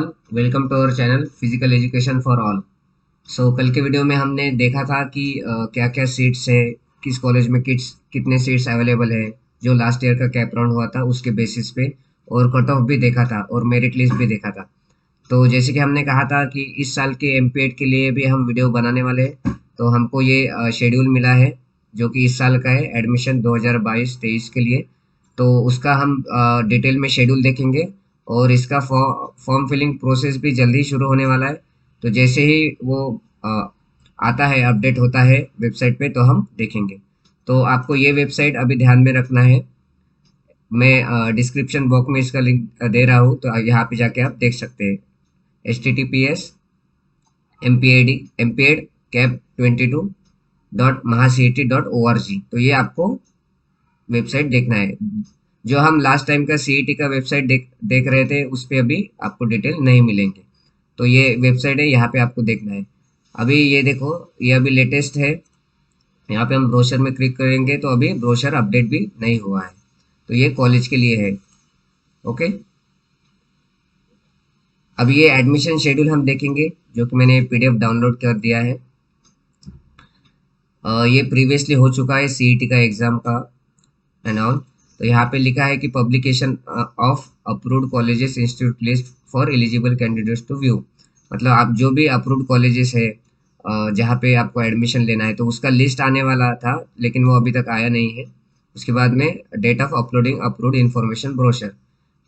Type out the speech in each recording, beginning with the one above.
All, welcome to our channel physical education for all. So कल के video में हमने देखा था कि क्या क्या सीट्स है, किस कॉलेज में कितने सीट्स अवेलेबल है, जो लास्ट ईयर का कैप राउंड हुआ था उसके बेसिस पे, और कट ऑफ भी देखा था और मेरिट लिस्ट भी देखा था। तो जैसे कि हमने कहा था कि इस साल के एमपीएड के लिए भी हम वीडियो बनाने वाले हैं। तो हमको ये शेड्यूल मिला है जो कि इस साल का है, एडमिशन 2022-23 के लिए। तो उसका हम डिटेल में शेड्यूल देखेंगे, और इसका फॉर्म फिलिंग प्रोसेस भी जल्दी ही शुरू होने वाला है। तो जैसे ही वो अ, आता है, अपडेट होता है वेबसाइट पे, तो हम देखेंगे। तो आपको ये वेबसाइट अभी ध्यान में रखना है। मैं डिस्क्रिप्शन बॉक्स में इसका लिंक दे रहा हूँ, तो यहाँ पे जाके आप देख सकते हैं। https://mped cap22.mahacet.org। तो ये आपको वेबसाइट देखना है। जो हम लास्ट टाइम का सीईटी का वेबसाइट देख रहे थे, उस पे अभी आपको डिटेल नहीं मिलेंगे। तो ये वेबसाइट है, यहाँ पे आपको देखना है। अभी ये देखो, ये अभी लेटेस्ट है। यहाँ पे हम ब्रोशर में क्लिक करेंगे तो अभी ब्रोशर अपडेट भी नहीं हुआ है। तो ये कॉलेज के लिए है। ओके, अब ये एडमिशन शेड्यूल हम देखेंगे, जो कि मैंने पीडीएफ डाउनलोड कर दिया है। ये प्रीवियसली हो चुका है सीईटी का एग्जाम का एंड ऑल। तो यहाँ पे लिखा है कि publication of approved colleges institute list for eligible candidates to view. मतलब आप जो भी अप्रूव्ड कॉलेजेस है जहाँ पे आपको एडमिशन लेना है, तो उसका लिस्ट आने वाला था, लेकिन वो अभी तक आया नहीं है। उसके बाद में date of uploading approved information brochure,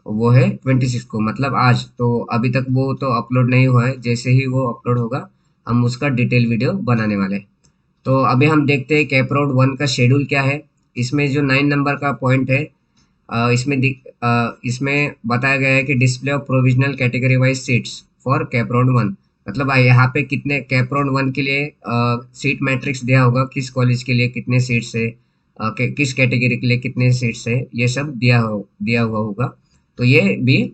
वो है 26 को, मतलब आज। तो अभी तक वो तो अपलोड नहीं हुआ है। जैसे ही वो अपलोड होगा, हम उसका डिटेल वीडियो बनाने वाले हैं। तो अभी हम देखते हैं कैप राउंड 1 का शेड्यूल क्या है। इसमें जो 9 नंबर का पॉइंट है, इसमें बताया गया है कि display of provisional category wise seats for cap round 1। मतलब यहाँ पे कितने कैप राउंड 1 के लिए सीट मैट्रिक्स दिया होगा, किस कॉलेज के लिए कितने सीट्स है, किस कैटेगरी के लिए कितने सीट्स है, ये सब दिया हुआ होगा। तो ये भी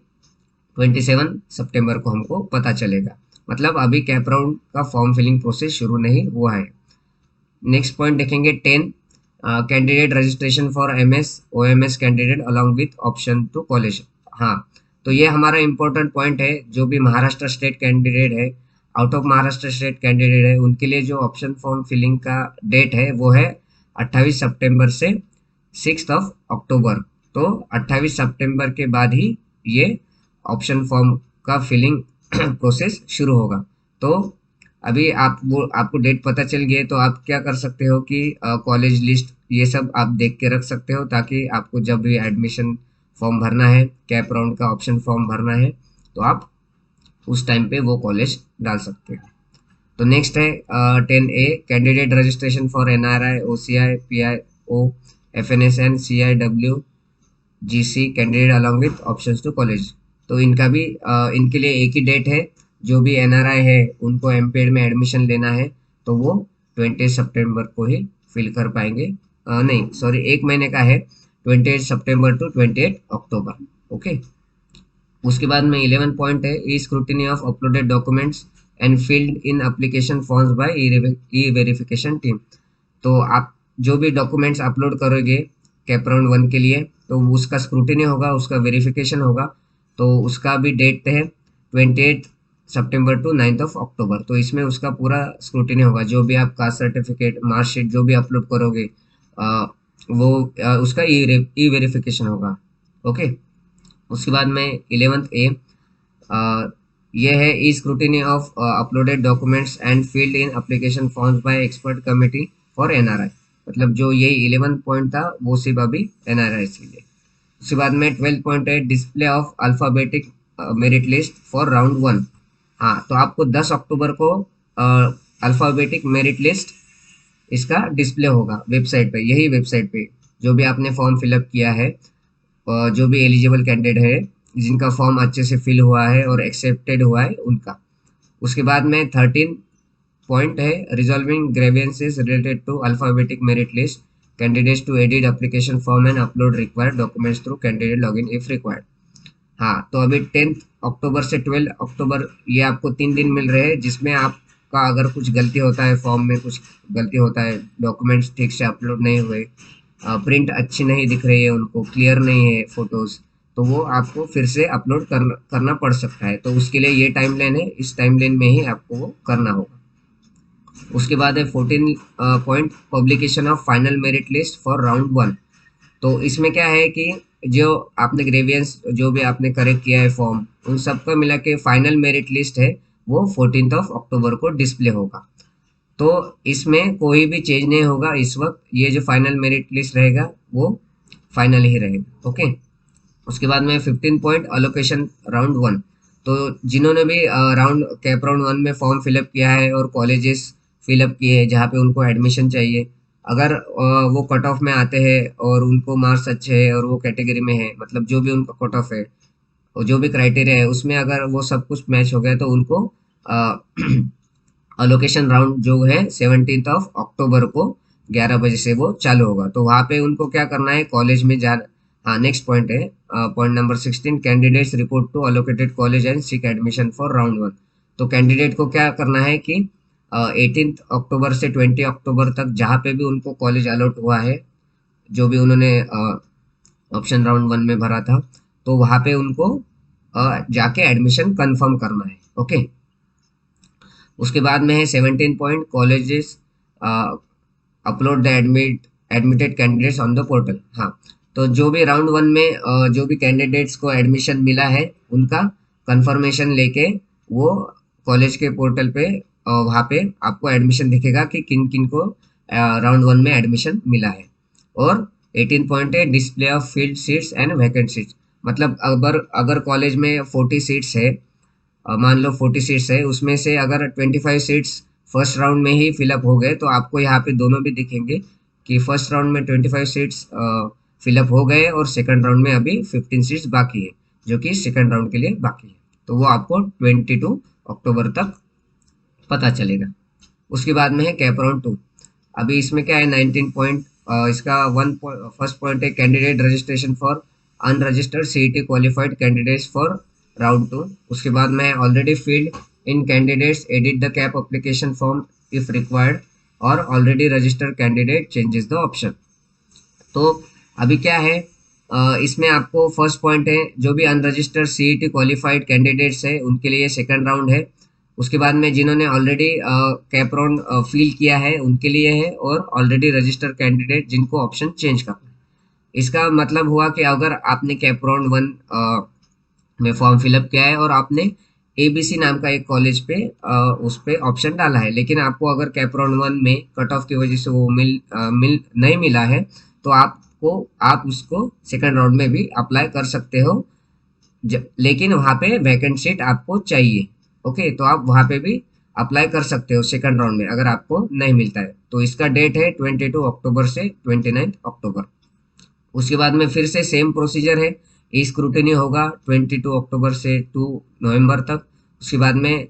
27 सितंबर को हमको पता चलेगा। मतलब अभी कैप राउंड का फॉर्म फिलिंग प्रोसेस शुरू नहीं हुआ है। नेक्स्ट पॉइंट देखेंगे 10, candidate registration for MS OMS candidate along with option to college. हाँ, तो ये हमारा इम्पोर्टेंट पॉइंट है। जो भी महाराष्ट्र स्टेट कैंडिडेट है, out of Maharashtra state candidate है, उनके लिए जो ऑप्शन फॉर्म फिलिंग का डेट है वो है 28 सितंबर से 6 अक्टूबर। तो 28 सितंबर के बाद ही ये ऑप्शन फॉर्म का फिलिंग प्रोसेस शुरू होगा। तो अभी आपको डेट पता चल गई है, तो आप क्या कर सकते हो कि कॉलेज लिस्ट ये सब आप देख के रख सकते हो, ताकि आपको जब भी एडमिशन फॉर्म भरना है, कैप राउंड का ऑप्शन फॉर्म भरना है, तो आप उस टाइम पे वो कॉलेज डाल सकते हो। तो नेक्स्ट है 10A, candidate registration for NRI OCI PIO FNSN CIW GC candidate along with options to college. तो इनका भी इनके लिए एक ही डेट है। जो भी एनआरआई है, उनको एमपीएड में एडमिशन लेना है, तो वो 20 सितंबर को ही फिल कर पाएंगे। नहीं सॉरी, एक महीने का है, 28 सितंबर टू 28 अक्टूबर। ओके, उसके बाद में 11 पॉइंट है, e scrutiny of uploaded documents and filled in application forms by e verification team. तो आप जो भी डॉक्यूमेंट्स अपलोड करोगे कैप राउंड 1 के लिए, तो उसका स्क्रूटिनी होगा, उसका वेरिफिकेशन होगा। तो उसका भी डेट है 28 सितंबर टू 9 अक्टूबर। तो इसमें उसका पूरा स्क्रूटिनी होगा। जो भी आप कास्ट सर्टिफिकेट, मार्कशीट जो भी अपलोड करोगे, वो उसका ई वेरिफिकेशन होगा। ओके, उसके बाद में 11th A, ये है e scrutiny of uploaded documents and filled in application forms by expert committee for NRI. मतलब जो ये 11 पॉइंट था, वो सिर्फ अभी एनआरआई के लिए। उसके बाद में 12 पॉइंट है, display of alphabetic merit list for round 1। हाँ, तो आपको 10 अक्टूबर को अल्फाबेटिक मेरिट लिस्ट इसका डिस्प्ले होगा वेबसाइट पे, यही वेबसाइट पे। जो भी आपने फॉर्म फिलअप किया है, जो भी एलिजिबल कैंडिडेट है, जिनका फॉर्म अच्छे से फिल हुआ है और एक्सेप्टेड हुआ है, उनका। उसके बाद में 13 पॉइंट है, resolving grievances related to alphabetic merit list candidates to edit application form and upload required documents through candidate login if required. हाँ, तो अभी 10 अक्टूबर से 12 अक्टूबर, ये आपको 3 दिन मिल रहे हैं, जिसमें आपका अगर कुछ गलती होता है, फॉर्म में कुछ गलती होता है, डॉक्यूमेंट्स ठीक से अपलोड नहीं हुए, प्रिंट अच्छी नहीं दिख रही है, उनको क्लियर नहीं है फोटोज, तो वो आपको फिर से अपलोड करना पड़ सकता है। तो उसके लिए ये टाइमलाइन है, इस टाइमलाइन में ही आपको वो करना होगा। उसके बाद है 14 point publication of final merit list for round 1। तो इसमें क्या है कि जो आपने ग्रेवियंस जो भी आपने करेक्ट किया है फॉर्म, उन सबका मिला के फाइनल मेरिट लिस्ट है वो 14 अक्टूबर को डिस्प्ले होगा। तो इसमें कोई भी चेंज नहीं होगा इस वक्त, ये जो फाइनल मेरिट लिस्ट रहेगा वो फाइनल ही रहेगा। ओके। उसके बाद में 15 पॉइंट अलोकेशन राउंड 1। तो जिन्होंने भी राउंड कैप राउंड 1 में फॉर्म फिलअप किया है और कॉलेजेस फिलअप किए हैं जहाँ पे उनको एडमिशन चाहिए, अगर वो कट ऑफ में आते हैं और उनको मार्क्स अच्छे हैं और वो कैटेगरी में है, मतलब जो भी उनका कट ऑफ है और जो भी क्राइटेरिया है उसमें अगर वो सब कुछ मैच हो गया तो उनको अलोकेशन राउंड जो है 17 अक्टूबर को 11 बजे से वो चालू होगा। तो वहाँ पे उनको क्या करना है, कॉलेज में जा। हाँ, नेक्स्ट पॉइंट है point number 16, candidates report to allocated college and seek admission for round 1। तो कैंडिडेट को क्या करना है कि 18 अक्टूबर से 20 अक्टूबर तक जहाँ पे भी उनको कॉलेज अलॉट हुआ है, जो भी उन्होंने ऑप्शन राउंड 1 में भरा था, तो वहाँ पे उनको जाके एडमिशन कंफर्म करना है। ओके। उसके बाद में है 17 point colleges upload the admitted candidates on the portal. हाँ, तो जो भी राउंड 1 में जो भी कैंडिडेट्स को एडमिशन मिला है उनका कंफर्मेशन लेके वो कॉलेज के पोर्टल पे वहाँ पे आपको एडमिशन दिखेगा कि किन किन को राउंड 1 में एडमिशन मिला है। और 18 पॉइंट है display of field seats and vacant seats. मतलब अगर अगर कॉलेज में 40 सीट्स है, मान लो 40 सीट्स है, उसमें से अगर 25 सीट्स फर्स्ट राउंड में ही फिलअप हो गए तो आपको यहाँ पे दोनों भी दिखेंगे कि फर्स्ट राउंड में 25 सीट्स फिलअप हो गए और सेकंड राउंड में अभी 15 सीट्स बाकी है जो कि सेकंड राउंड के लिए बाकी है। तो वो आपको 22 अक्टूबर तक पता चलेगा। उसके बाद में है कैप राउंड 2। अभी इसमें क्या है 19 पॉइंट, इसका फर्स्ट पॉइंट है candidate registration for unregistered CET qualified candidates for round 2। उसके बाद में already filled in candidates edit the CAP application form if required और already registered candidate changes the option. तो अभी क्या है इसमें आपको फर्स्ट पॉइंट है जो भी अनरजिस्टर्ड सीईटी क्वालिफाइड कैंडिडेट्स है उनके लिए सेकंड राउंड है। उसके बाद में जिन्होंने ऑलरेडी कैप राउंड फिल किया है उनके लिए है, और ऑलरेडी रजिस्टर्ड कैंडिडेट जिनको ऑप्शन चेंज करना है। इसका मतलब हुआ कि अगर आपने कैप राउंड 1 में फॉर्म फिलअप किया है और आपने एबीसी नाम का एक कॉलेज पे उस पे ऑप्शन डाला है, लेकिन आपको अगर कैप राउंड 1 में कट ऑफ की वजह से वो मिल नहीं मिला है तो आप उसको सेकंड राउंड में भी अप्लाई कर सकते हो। लेकिन वहाँ पे वैकेंट सीट आपको चाहिए। ओके, तो आप वहाँ पे भी अप्लाई कर सकते हो सेकंड राउंड में अगर आपको नहीं मिलता है। तो इसका डेट है 22 अक्टूबर से 29 अक्टूबर। उसके बाद में फिर से सेम प्रोसीजर है, ई स्क्रूटिनी होगा 22 अक्टूबर से 2 नवंबर तक। उसके बाद में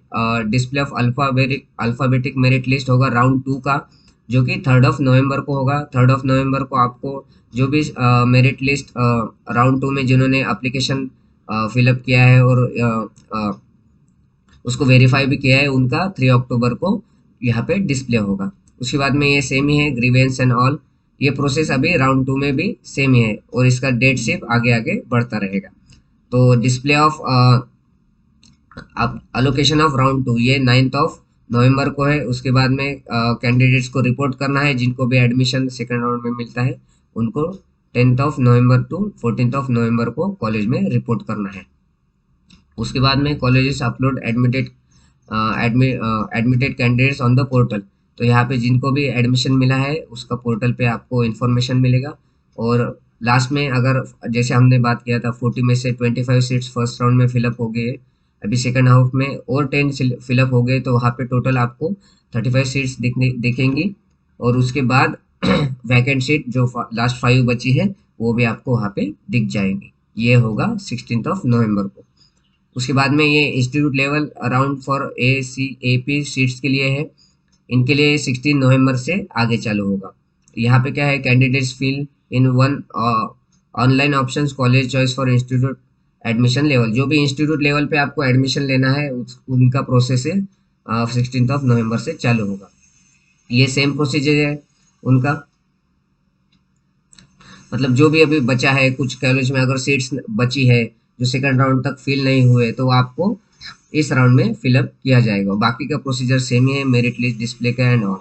display of alphabetic merit list होगा राउंड 2 का, जो कि 3 नवंबर को होगा। 3 नवंबर को आपको जो भी मेरिट लिस्ट राउंड 2 में जिन्होंने एप्लीकेशन फिलअप किया है और उसको वेरीफाई भी किया है उनका 3 अक्टूबर को यहाँ पे डिस्प्ले होगा। उसके बाद में ये सेम ही है ग्रीवेंस एंड ऑल, ये प्रोसेस अभी राउंड 2 में भी सेम ही है और इसका डेट सिर्फ आगे आगे बढ़ता रहेगा। तो display of allocation of round 2 ये 9 नवंबर को है। उसके बाद में कैंडिडेट्स को रिपोर्ट करना है जिनको भी एडमिशन सेकंड राउंड में मिलता है उनको 10 नवंबर टू 14 नवंबर को कॉलेज में रिपोर्ट करना है। उसके बाद में colleges upload admitted candidates on the portal. तो यहाँ पे जिनको भी एडमिशन मिला है उसका पोर्टल पे आपको इन्फॉर्मेशन मिलेगा। और लास्ट में अगर जैसे हमने बात किया था 40 में से 25 सीट्स फर्स्ट राउंड में फिलअप हो गए, अभी सेकंड हाफ में और 10 फिलअप हो गए, तो वहाँ पे टोटल आपको 35 सीट्स दिखेंगी। और उसके बाद वैकेंट सीट जो लास्ट 5 बची है वो भी आपको वहाँ पे दिख जाएंगी। ये होगा 16 नवंबर को। उसके बाद में ये institute level around for ACAP seats के लिए है, इनके लिए 16 नवंबर से आगे चालू होगा। यहाँ पे क्या है candidates fill in one online options college choice for institute admission level. जो भी इंस्टीट्यूट लेवल पे आपको एडमिशन लेना है उनका प्रोसेस है 16 नवंबर से चालू होगा। ये सेम प्रोसीजर है उनका। मतलब जो भी अभी बचा है, कुछ कॉलेज में अगर सीट्स बची है जो सेकंड राउंड तक फिल नहीं हुए, तो आपको इस राउंड में फिलअप किया जाएगा। बाकी का प्रोसीजर सेम ही है, मेरिट लिस्ट डिस्प्ले का एंड ऑल।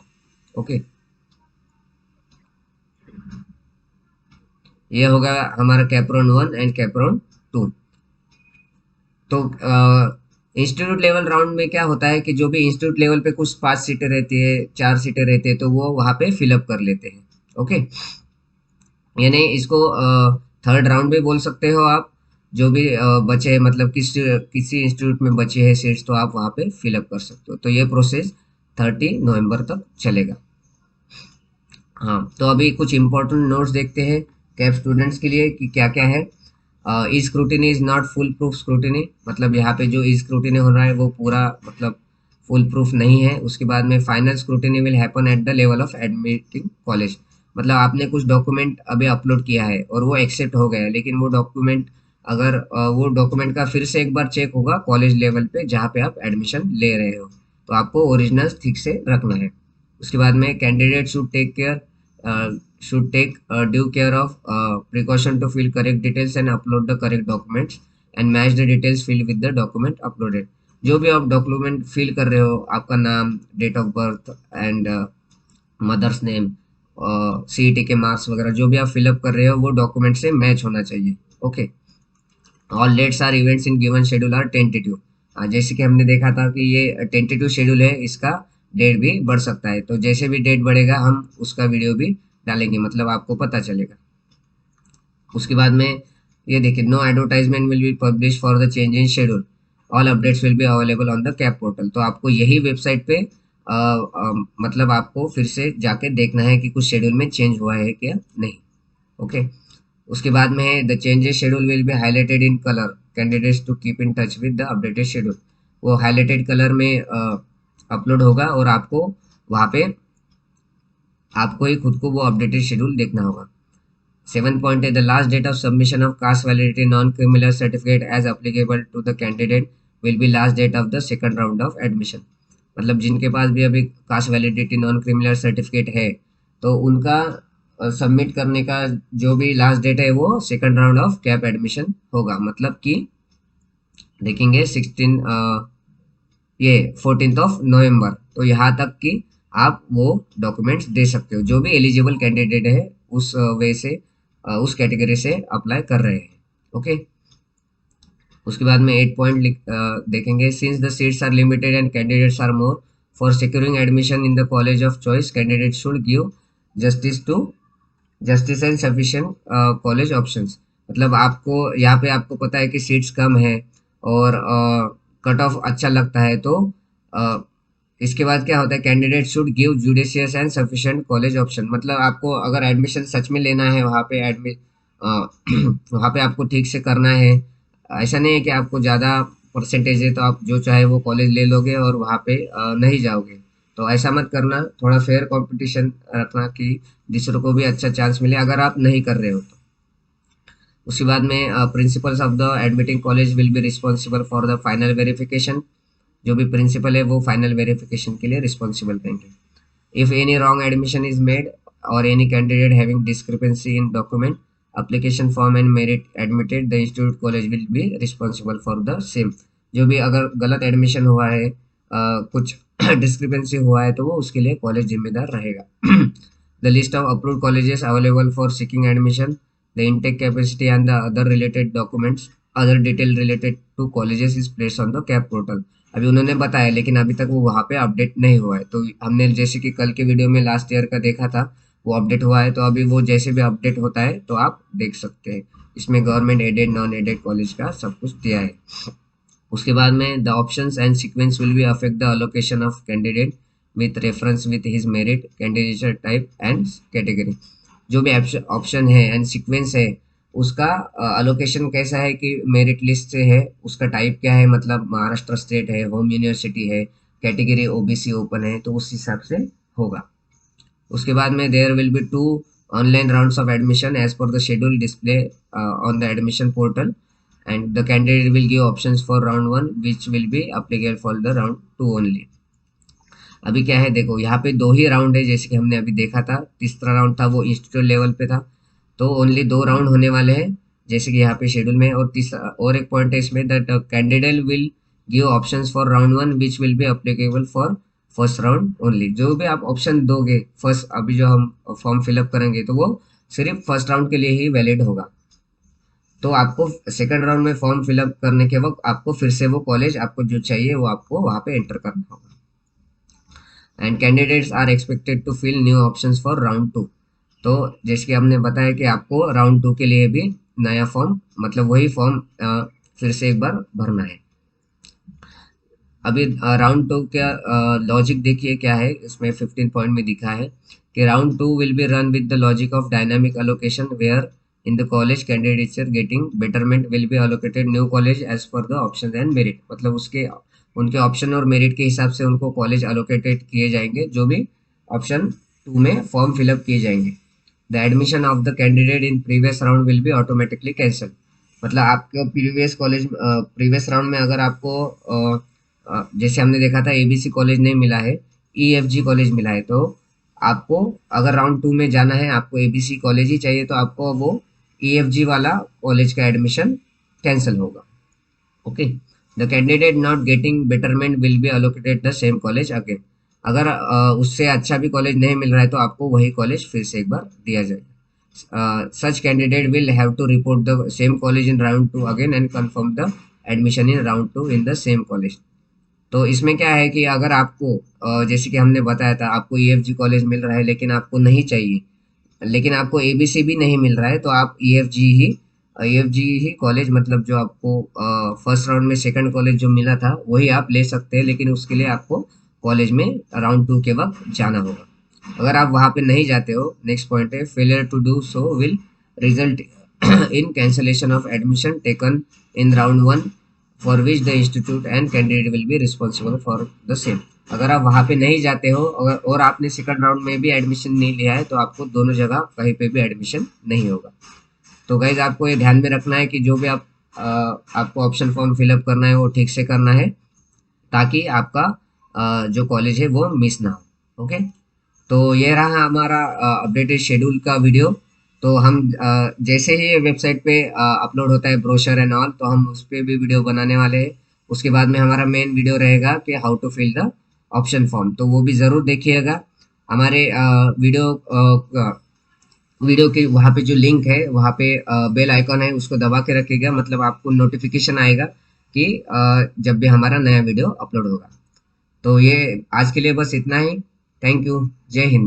ओके, ये होगा हमारा कैपराउंड 1 एंड कैपराउंड 2। तो इंस्टीट्यूट लेवल राउंड में क्या होता है कि जो भी इंस्टीट्यूट लेवल पे कुछ 5 सीटें रहती है, 4 सीटें रहती है, तो वो वहाँ पे फिलअप कर लेते हैं। ओके, यानी इसको थर्ड राउंड भी बोल सकते हो आप। जो भी बचे हैं, मतलब किसी इंस्टीट्यूट में बची है सीट्स, तो आप वहाँ पे फिलअप कर सकते हो। तो ये प्रोसेस 30 नवंबर तक चलेगा। हाँ, तो अभी कुछ इम्पोर्टेंट नोट्स देखते हैं कैब स्टूडेंट्स के लिए कि क्या क्या है। E scrutiny is not foolproof scrutiny, मतलब यहाँ पे जो ई स्क्रूटिनी हो रहा है वो पूरा मतलब फुल प्रूफ नहीं है। उसके बाद में final scrutiny will happen at the level of admitting college. मतलब आपने कुछ डॉक्यूमेंट अभी अपलोड किया है और वो एक्सेप्ट हो गया है, लेकिन वो डॉक्यूमेंट अगर वो डॉक्यूमेंट का फिर से एक बार चेक होगा कॉलेज लेवल पे जहाँ पे आप एडमिशन ले रहे हो, तो आपको ओरिजिनल ठीक से रखना है। उसके बाद में candidate should take due care of precaution to fill correct details and upload the correct documents and match the details filled with the document uploaded। जो भी आप डॉक्यूमेंट फिल कर रहे हो, आपका नाम, date of birth and mother's name, CET के marks वगैरह जो भी आप फिलअप कर रहे हो वो डॉक्यूमेंट से मैच होना चाहिए। Okay, all dates are events in given schedule are tentative. जैसे कि हमने देखा था कि ये टेंटेटिव शेड्यूल है, इसका डेट भी बढ़ सकता है। तो जैसे भी डेट बढ़ेगा हम उसका वीडियो भी डालेंगे, मतलब आपको पता चलेगा। उसके बाद में ये देखिए, no advertisement will be publish for the change in schedule, all updates will be available on the CAP portal. तो आपको यही वेबसाइट पे मतलब आपको फिर से जाके देखना है कि कुछ शेड्यूल में चेंज हुआ है क्या नहीं। ओके, उसके बाद में है the changes schedule will be highlighted in colour candidates to keep in touch with the updated schedule. वो हाईलाइटेड कलर में अपलोड होगा और आपको वहाँ पे आपको ही खुद को वो अपडेटेड शेड्यूल देखना होगा। 7 है the last date of submission of caste validity non criminal certificate as applicable to the candidate will be last date of the second round of admission. मतलब जिनके पास भी अभी caste validity non criminal certificate है, तो उनका submit करने का जो भी लास्ट डेट है वो second round of cap admission होगा। मतलब कि देखेंगे 14 नवंबर, तो यहाँ तक कि आप वो डॉक्यूमेंट्स दे सकते हो जो भी एलिजिबल कैंडिडेट है उस वे से उस कैटेगरी से अप्लाई कर रहे हैं। ओके, उसके बाद में 8 देखेंगे, since the seats are limited and candidates are more, for securing admission in the college of choice candidate should give justice and sufficient college options. मतलब आपको यहाँ पे आपको पता है कि सीट्स कम है और कट ऑफ अच्छा लगता है, तो uh, इसके बाद क्या होता है, candidate should give judicious and sufficient college option. मतलब आपको अगर एडमिशन सच में लेना है वहाँ पे वहाँ पे आपको ठीक से करना है। ऐसा नहीं है कि आपको ज़्यादा परसेंटेज है तो आप जो चाहे वो कॉलेज ले लोगे और वहाँ पे नहीं जाओगे। तो ऐसा मत करना, थोड़ा फेयर कंपटीशन रखना कि दूसरों को भी अच्छा चांस मिले अगर आप नहीं कर रहे हो तो। उसके बाद में principles of the admitting college will be responsible for the final verification. जो भी प्रिंसिपल है वो फाइनल वेरिफिकेशन के लिए रिस्पॉन्सिबल रहेंगे। If any wrong admission is made और any candidate having discrepancy in document application form and merit admitted, the institute college will be responsible for the same। जो भी अगर गलत एडमिशन हुआ है, कुछ डिस्क्रिपेंसी हुआ है, तो वो उसके लिए कॉलेज जिम्मेदार रहेगा। The list of approved colleges available for seeking admission, the intake capacity and the other related documents, other detail related to colleges is place on the CAP portal. अभी उन्होंने बताया लेकिन अभी तक वो वहाँ पे अपडेट नहीं हुआ है। तो हमने जैसे कि कल के वीडियो में लास्ट ईयर का देखा था, वो अपडेट हुआ है, तो अभी वो जैसे भी अपडेट होता है तो आप देख सकते हैं। इसमें government aided non added college का सब कुछ दिया है। उसके बाद में the options and sequence will be affect the allocation of candidate with reference with his merit candidature type and category. जो भी ऑप्शन है एंड सीक्वेंस है उसका अलोकेशन कैसा है कि मेरिट लिस्ट से है, उसका टाइप क्या है, मतलब महाराष्ट्र स्टेट है, होम यूनिवर्सिटी है, कैटेगरी ओबीसी ओपन है, तो उस हिसाब से होगा। उसके बाद में there will be 2 online rounds of admission as per the schedule display on the admission portal and the candidate will give options for round 1 which will be applicable for the round 2 only. अभी क्या है देखो, यहाँ पे 2 ही round है जैसे कि हमने अभी देखा था। तीसरा राउंड था वो इंस्टीट्यूट लेवल पे था, तो ओनली 2 राउंड होने वाले हैं जैसे कि यहाँ पे शेड्यूल में। और तीसरा और एक पॉइंट है इसमें, that candidate will give options for round 1 which will be applicable for first round only. जो भी आप ऑप्शन दोगे फर्स्ट, अभी जो हम फॉर्म फिलअप करेंगे तो वो सिर्फ फर्स्ट राउंड के लिए ही वैलिड होगा। तो आपको सेकंड राउंड में फॉर्म फिलअप करने के वक्त आपको फिर से वो कॉलेज आपको जो चाहिए वो आपको वहाँ पे एंटर करना होगा। And candidates are expected to fill new options for round 2। तो जैसे कि हमने बताया कि आपको राउंड 2 के लिए भी नया फॉर्म, मतलब वही फॉर्म फिर से एक बार भरना है। अभी राउंड 2 का लॉजिक देखिए क्या है, इसमें 15 पॉइंट में दिखा है कि round 2 will be run with the logic of dynamic allocation where in the college candidates getting betterment will be allocated new college as per the option and merit. मतलब उसके उनके ऑप्शन और मेरिट के हिसाब से उनको कॉलेज अलोकेटेड किए जाएंगे जो भी ऑप्शन 2 में फॉर्म फिलअप किए जाएंगे। The admission of the candidate in previous round will be automatically cancel. मतलब आपके प्रीवियस राउंड में अगर आपको जैसे हमने देखा था एबीसी कॉलेज नहीं मिला है, ईएफजी कॉलेज मिला है, तो आपको अगर राउंड 2 में जाना है, आपको एबीसी कॉलेज ही चाहिए, तो आपको वो ईएफजी वाला कॉलेज का एडमिशन कैंसिल होगा। Okay, the candidate not getting betterment will be allocated the same college again. अगर उससे अच्छा भी कॉलेज नहीं मिल रहा है तो आपको वही कॉलेज फिर से एक बार दिया जाएगा। Such candidate will have to report the same college in round 2 again and confirm the admission in round 2 in the same college. तो इसमें क्या है कि अगर आपको जैसे कि हमने बताया था आपको ईएफजी कॉलेज मिल रहा है लेकिन आपको नहीं चाहिए, लेकिन आपको एबीसी भी नहीं मिल रहा है, तो आप ईएफजी ही कॉलेज, मतलब जो आपको फर्स्ट राउंड में सेकंड कॉलेज जो मिला था वही आप ले सकते हैं, लेकिन उसके लिए आपको कॉलेज में राउंड 2 के वक्त जाना होगा। अगर आप वहाँ पे नहीं जाते हो, नेक्स्ट पॉइंट है failure to do so will result in cancellation of admission taken in round 1 for which the institute and candidate will be responsible for the same. अगर आप वहाँ पे नहीं जाते हो और आपने सेकंड राउंड में भी एडमिशन नहीं लिया है, तो आपको दोनों जगह कहीं पे भी एडमिशन नहीं होगा। तो गाइज आपको ये ध्यान में रखना है कि जो भी आपको ऑप्शन फॉर्म फिलअप करना है वो ठीक से करना है, ताकि आपका जो कॉलेज है वो मिस ना हो। ओके, तो ये रहा हमारा अपडेटेड शेड्यूल का वीडियो। तो हम जैसे ही वेबसाइट पे अपलोड होता है ब्रोशर एंड ऑल, तो हम उस पर भी वीडियो बनाने वाले हैं। उसके बाद में हमारा मेन वीडियो रहेगा कि how to fill the option form, तो वो भी ज़रूर देखिएगा। हमारे वीडियो के वहाँ पे जो लिंक है वहाँ पे बेल आइकॉन है उसको दबा के रखिएगा, मतलब आपको नोटिफिकेशन आएगा कि जब भी हमारा नया वीडियो अपलोड होगा। तो ये आज के लिए बस इतना ही। Thank you. जय हिंद।